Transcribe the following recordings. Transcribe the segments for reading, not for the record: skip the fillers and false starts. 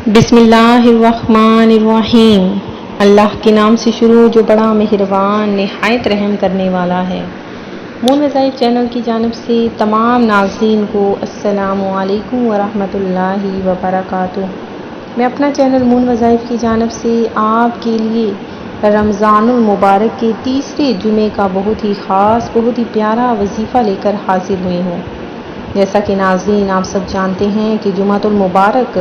بسم اللہ الرحمن الرحیم۔ اللہ کے نام سے شروع جو بڑا مہربان نہایت رحم کرنے والا ہے۔ مون وظائف چینل کی جانب سے تمام ناظرین کو السلام علیکم ورحمۃ اللہ وبرکاتہ۔ میں اپنا چینل مون وظائف کی جانب سے آپ کے لیے رمضان المبارک کے تیسرے جمعے کا بہت ہی خاص بہت ہی پیارا وظیفہ لے کر حاضر ہوئی ہوں۔ جیسا کہ ناظرین آپ سب جانتے ہیں کہ جمعۃ المبارک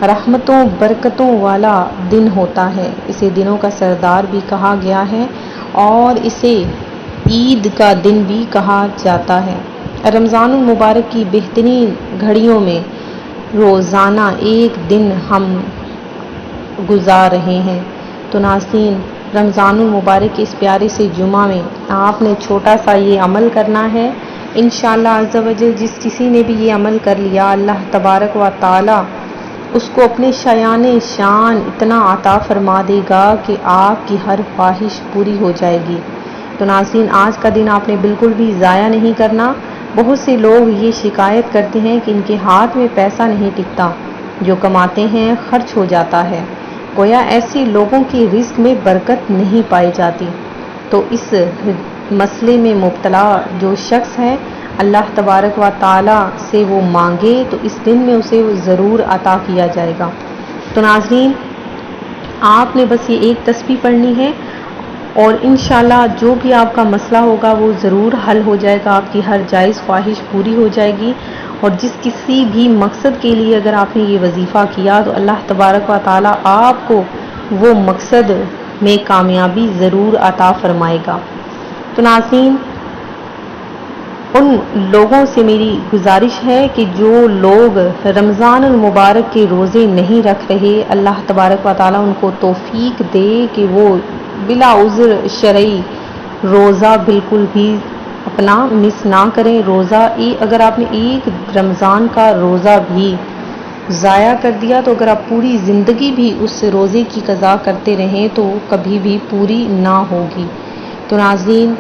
رحمتوں برکتوں والا دن ہوتا ہے، اسے دنوں کا سردار بھی کہا گیا ہے اور اسے عید کا دن بھی کہا جاتا ہے۔ رمضان المبارک کی بہترین گھڑیوں میں روزانہ ایک دن ہم گزار رہے ہیں، تو ناظرین رمضان المبارک کے اس پیارے سے جمعہ میں آپ نے چھوٹا سا یہ عمل کرنا ہے۔ انشاءاللہ عز و جل جس کسی نے بھی یہ عمل کر لیا، اللہ تبارک و تعالی اس کو اپنے شایان شان اتنا عطا فرما دے گا کہ آپ کی ہر خواہش پوری ہو جائے گی۔ تو ناظرین آج کا دن آپ نے بالکل بھی ضائع نہیں کرنا۔ بہت سے لوگ یہ شکایت کرتے ہیں کہ ان کے ہاتھ میں پیسہ نہیں ٹکتا، جو کماتے ہیں خرچ ہو جاتا ہے، گویا ایسے لوگوں کی رزق میں برکت نہیں پائی جاتی۔ تو اس مسئلے میں مبتلا جو شخص ہے، اللہ تبارک و تعالی سے وہ مانگے تو اس دن میں اسے ضرور عطا کیا جائے گا۔ تو ناظرین آپ نے بس یہ ایک تسبیح پڑھنی ہے اور انشاءاللہ جو بھی آپ کا مسئلہ ہوگا وہ ضرور حل ہو جائے گا، آپ کی ہر جائز خواہش پوری ہو جائے گی۔ اور جس کسی بھی مقصد کے لیے اگر آپ نے یہ وظیفہ کیا تو اللہ تبارک و تعالی آپ کو وہ مقصد میں کامیابی ضرور عطا فرمائے گا۔ تو ناظرین ان لوگوں سے میری گزارش ہے کہ جو لوگ رمضان المبارک کے روزے نہیں رکھ رہے، اللہ تبارک و تعالیٰ ان کو توفیق دے کہ وہ بلا عذر شرعی روزہ بالکل بھی اپنا مس نہ کریں۔ روزہ اگر آپ نے ایک رمضان کا روزہ بھی ضائع کر دیا تو اگر آپ پوری زندگی بھی اس روزے کی قضا کرتے رہیں تو کبھی بھی پوری نہ ہوگی۔ تو ناظرین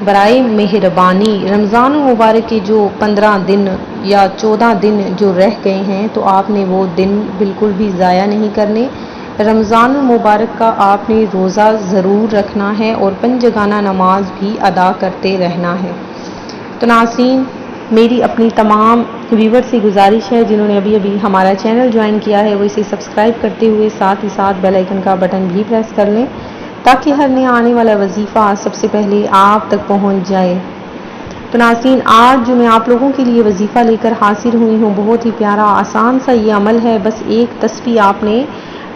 برائے مہربانی رمضان المبارک کے جو 15 دن یا 14 دن جو رہ گئے ہیں تو آپ نے وہ دن بالکل بھی ضائع نہیں کرنے۔ رمضان المبارک کا آپ نے روزہ ضرور رکھنا ہے اور پنجگانہ نماز بھی ادا کرتے رہنا ہے۔ تو ناظرین میری اپنی تمام ویور سے گزارش ہے جنہوں نے ابھی ہمارا چینل جوائن کیا ہے وہ اسے سبسکرائب کرتے ہوئے ساتھ ہی ساتھ بیل آئیکن کا بٹن بھی پریس کر لیں تاکہ ہر نیا آنے والا وظیفہ سب سے پہلے آپ تک پہنچ جائے۔ تو ناظرین آج جو میں آپ لوگوں کے لیے وظیفہ لے کر حاضر ہوئی ہوں بہت ہی پیارا آسان سا یہ عمل ہے، بس ایک تسبیح آپ نے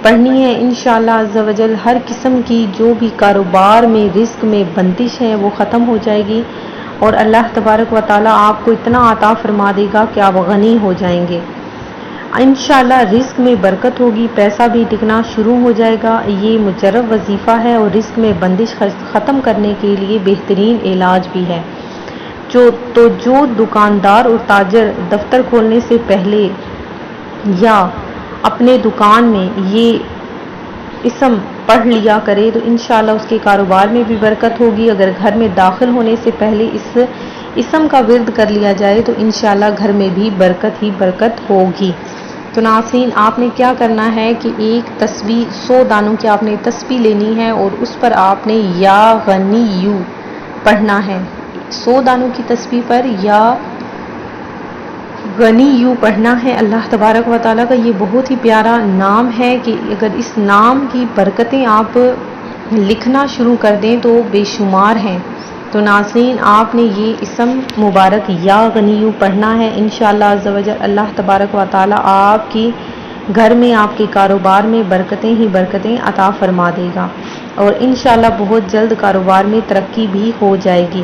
پڑھنی ہے۔ انشاءاللہ عز و جل ہر قسم کی جو بھی کاروبار میں رزق میں بندش ہے وہ ختم ہو جائے گی اور اللہ تبارک و تعالیٰ آپ کو اتنا عطا فرما دے گا کہ آپ غنی ہو جائیں گے۔ انشاءاللہ رزق میں برکت ہوگی، پیسہ بھی ٹکنا شروع ہو جائے گا۔ یہ مجرب وظیفہ ہے اور رزق میں بندش ختم کرنے کے لیے بہترین علاج بھی ہے۔ جو دکاندار اور تاجر دفتر کھولنے سے پہلے یا اپنے دکان میں یہ اسم پڑھ لیا کرے تو انشاءاللہ اس کے کاروبار میں بھی برکت ہوگی۔ اگر گھر میں داخل ہونے سے پہلے اس اسم کا ورد کر لیا جائے تو انشاءاللہ گھر میں بھی برکت ہی برکت ہوگی۔ تو ناظرین آپ نے کیا کرنا ہے کہ ایک تسبیح 100 دانوں کی آپ نے تسبیح لینی ہے اور اس پر آپ نے یا غنی پڑھنا ہے۔ 100 دانوں کی تسبیح پر یا غنی پڑھنا ہے۔ اللہ تبارک و تعالیٰ کا یہ بہت ہی پیارا نام ہے کہ اگر اس نام کی برکتیں آپ لکھنا شروع کر دیں تو بے شمار ہیں۔ تو ناظرین آپ نے یہ اسم مبارک یا غنی پڑھنا ہے۔ انشاءاللہ عز و جل اللہ تبارک و تعالیٰ آپ کی گھر میں آپ کے کاروبار میں برکتیں ہی برکتیں عطا فرما دے گا اور انشاءاللہ بہت جلد کاروبار میں ترقی بھی ہو جائے گی۔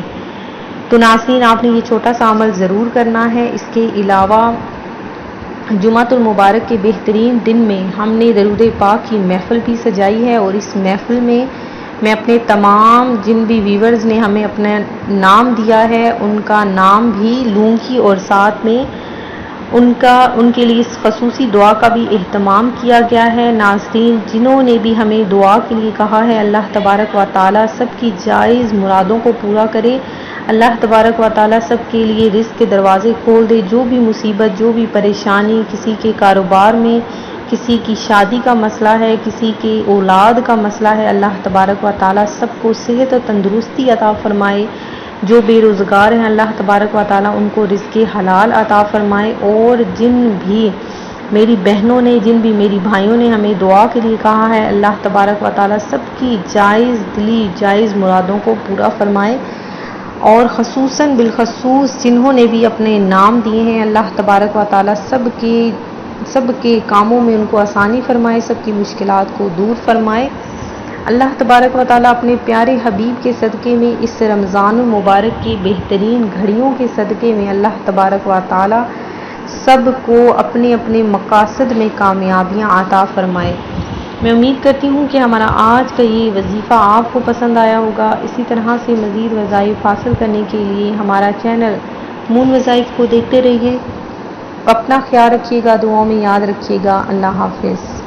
تو ناظرین آپ نے یہ چھوٹا سا عمل ضرور کرنا ہے۔ اس کے علاوہ جمعۃ المبارک کے بہترین دن میں ہم نے درود پاک کی محفل بھی سجائی ہے اور اس محفل میں میں اپنے تمام جن بھی ویورز نے ہمیں اپنا نام دیا ہے ان کا نام بھی لوں گی اور ساتھ میں ان کے لیے خصوصی دعا کا بھی اہتمام کیا گیا ہے۔ ناظرین جنہوں نے بھی ہمیں دعا کے لیے کہا ہے اللہ تبارک و تعالیٰ سب کی جائز مرادوں کو پورا کرے، اللہ تبارک و تعالیٰ سب کے لیے رزق کے دروازے کھول دے، جو بھی مصیبت جو بھی پریشانی کسی کے کاروبار میں کسی کی شادی کا مسئلہ ہے، کسی کی اولاد کا مسئلہ ہے، اللہ تبارک و تعالیٰ سب کو صحت و تندرستی عطا فرمائے۔ جو بے روزگار ہیں اللہ تبارک و تعالیٰ ان کو رزق حلال عطا فرمائے، اور جن بھی میری بہنوں نے، جن بھی میری بھائیوں نے ہمیں دعا کے لیے کہا ہے، اللہ تبارک و تعالیٰ سب کی جائز دلی جائز مرادوں کو پورا فرمائے، اور خصوصاً بالخصوص جنہوں نے بھی اپنے نام دیے ہیں، اللہ تبارک و تعالیٰ سب کے کاموں میں ان کو آسانی فرمائے، سب کی مشکلات کو دور فرمائے۔ اللہ تبارک و تعالیٰ اپنے پیارے حبیب کے صدقے میں اس رمضان المبارک کی بہترین گھڑیوں کے صدقے میں اللہ تبارک و تعالیٰ سب کو اپنے اپنے مقاصد میں کامیابیاں عطا فرمائے۔ میں امید کرتی ہوں کہ ہمارا آج کا یہ وظیفہ آپ کو پسند آیا ہوگا۔ اسی طرح سے مزید وظائف حاصل کرنے کے لیے ہمارا چینل مون وظائف کو دیکھتے رہیے۔ اپنا خیال رکھیے گا، دعاؤں میں یاد رکھیے گا۔ اللہ حافظ۔